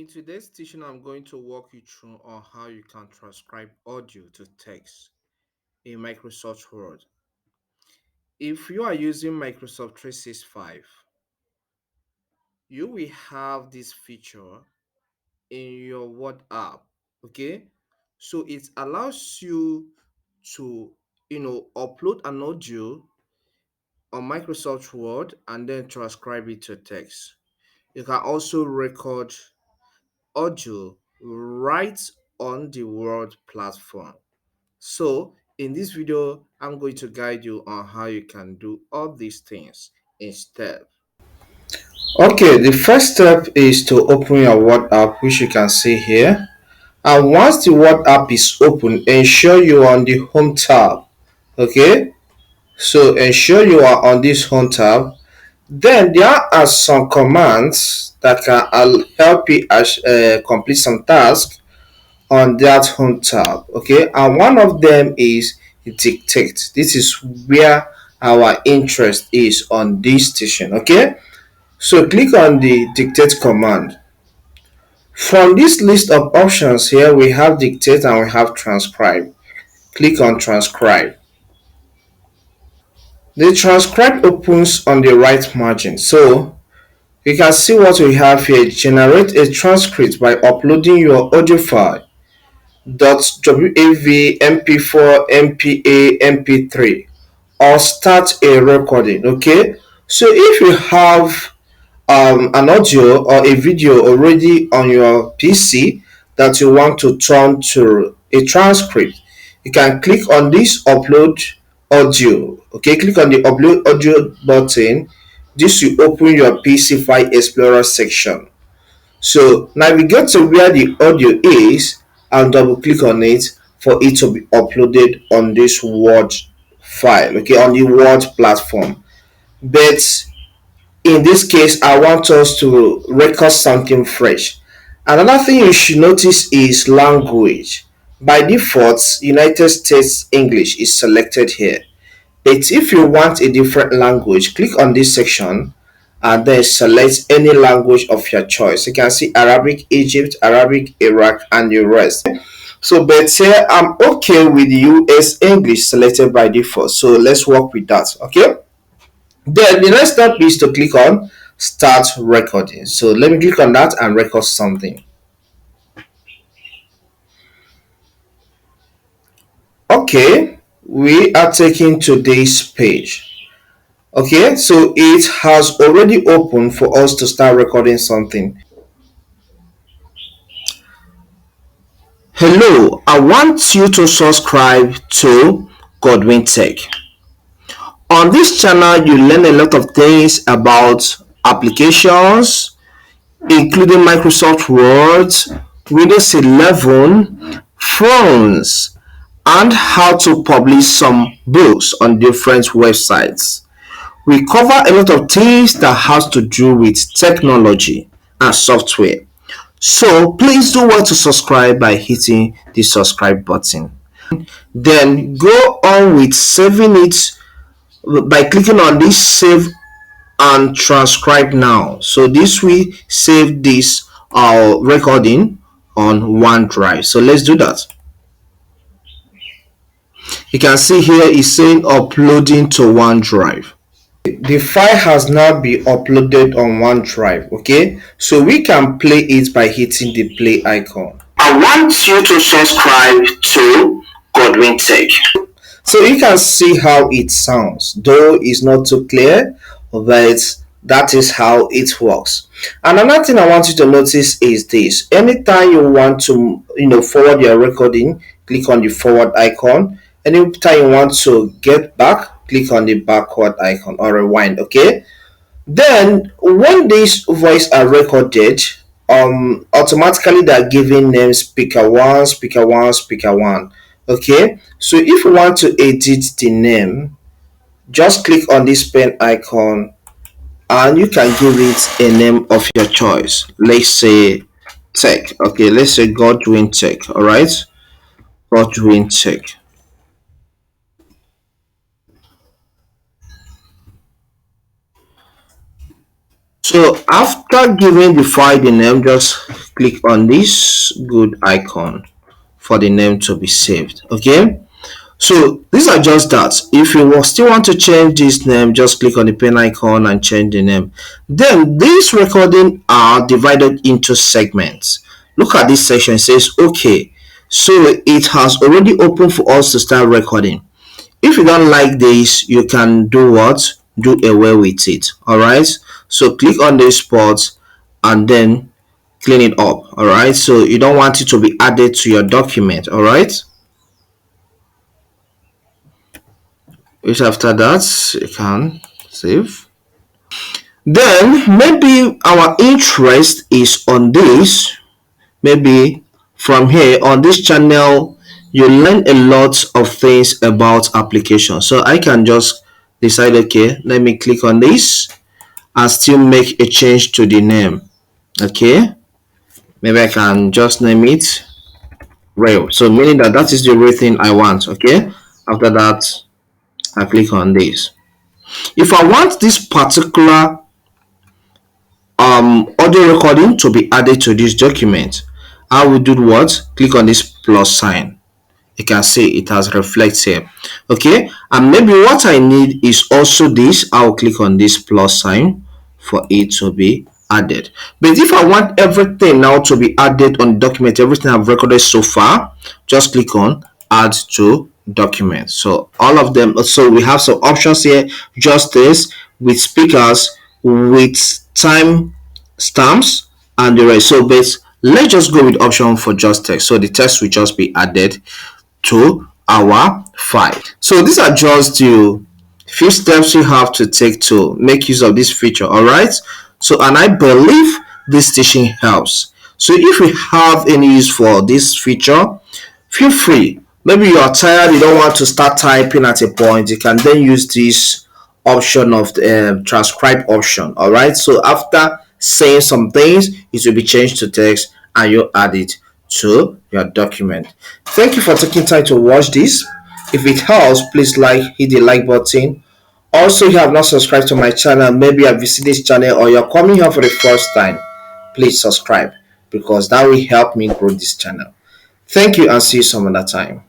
In today's teaching, I'm going to walk you through on how you can transcribe audio to text in Microsoft Word. If you are using Microsoft 365, you will have this feature in your Word app. Okay, so it allows you to upload an audio on Microsoft Word and then transcribe it to text. You can also record audio right on the Word platform. So in this video, I'm going to guide you on how you can do all these things in step. Okay, the first step is to open your Word app, which you can see here. And once the Word app is open, ensure you are on the Home tab. Okay, so ensure you are on this Home tab. Then there are some commands that can help you complete some tasks on that home tab. Okay, and one of them is dictate. This is where our interest is on this station. Okay, so click on the dictate command. From this list of options here, we have dictate and we have transcribe. Click on transcribe. The transcribe opens on the right margin. So you can see what we have here. Generate a transcript by uploading your audio file .wav, MP4, MPA, MP3, or start a recording. Okay, so if you have an audio or a video already on your PC that you want to turn to a transcript, you can click on this upload audio. Okay, click on the upload audio button. This will open your PC file explorer section. So navigate to where the audio is and double click on it for it to be uploaded on this Word file, okay, on the Word platform. But in this case, I want us to record something fresh. Another thing you should notice is language. By default, United States English is selected here. But if you want a different language, click on this section and then select any language of your choice. You can see Arabic Egypt, Arabic Iraq, and the rest. So, but here I'm okay with US English selected by default. So let's work with that. Okay. Then the next step is to click on Start Recording. So let me click on that and record something. Okay, we are taking today's page. Okay, so it has already opened for us to start recording something. Hello, I want you to subscribe to Godwin Tech. On this channel, you learn a lot of things about applications, including Microsoft Word, Windows 11, phones, and how to publish some books on different websites. We cover a lot of things that has to do with technology and software. So please do want to subscribe by hitting the subscribe button. Then go on with saving it by clicking on this save and transcribe now. So this will save this recording on OneDrive. So let's do that. You can see here it's saying uploading to OneDrive. The file has now been uploaded on OneDrive. Okay, so we can play it by hitting the play icon. I want you to subscribe to Godwin Tech. So you can see how it sounds, though it's not too clear, but that is how it works. And another thing I want you to notice is this: anytime you want to forward your recording, click on the forward icon. Anytime you want to get back, click on the backward icon or rewind. Okay, then when these voice are recorded, automatically they're giving names speaker one, speaker one, speaker one. Okay, so if you want to edit the name, just click on this pen icon and you can give it a name of your choice. Let's say Tech. Okay, let's say Godwin Tech. All right, Godwin Tech. So after giving the file the name, just click on this good icon for the name to be saved. Okay. So these are just that. If you still want to change this name, just click on the pen icon and change the name. Then these recordings are divided into segments. Look at this section. It says okay. So it has already opened for us to start recording. If you don't like this, you can do what? Do away with it. Alright. So click on this spot and then clean it up. Alright. So you don't want it to be added to your document. Alright. Which after that you can save. Then maybe our interest is on this. Maybe from here on this channel you learn a lot of things about applications. So I can just decide, okay, let me click on this and still make a change to the name. Okay, maybe I can just name it rail, so meaning that that is the real thing I want. Okay, after that I click on this. If I want this particular audio recording to be added to this document, I will do what? Click on this plus sign. You can see it has reflected here. Okay, and maybe what I need is also this. I'll click on this plus sign for it to be added. But if I want everything now to be added on the document, everything I've recorded so far, just click on add to document. So all of them, so we have some options here, just this, with speakers, with time stamps, and the rest. So but let's just go with option for just text. So the text will just be added to our file. So these are just the few steps you have to take to make use of this feature. All right. So, and I believe this teaching helps. So if you have any use for this feature, feel free. Maybe you are tired, you don't want to start typing at a point, you can then use this option of the transcribe option. All right. So after saying some things, it will be changed to text and you add it to your document. Thank you for taking time to watch this. If it helps, please hit the like button. Also, if you have not subscribed to my channel, maybe you have visited this channel or you're coming here for the first time, please subscribe because that will help me grow this channel. Thank you and see you some other time.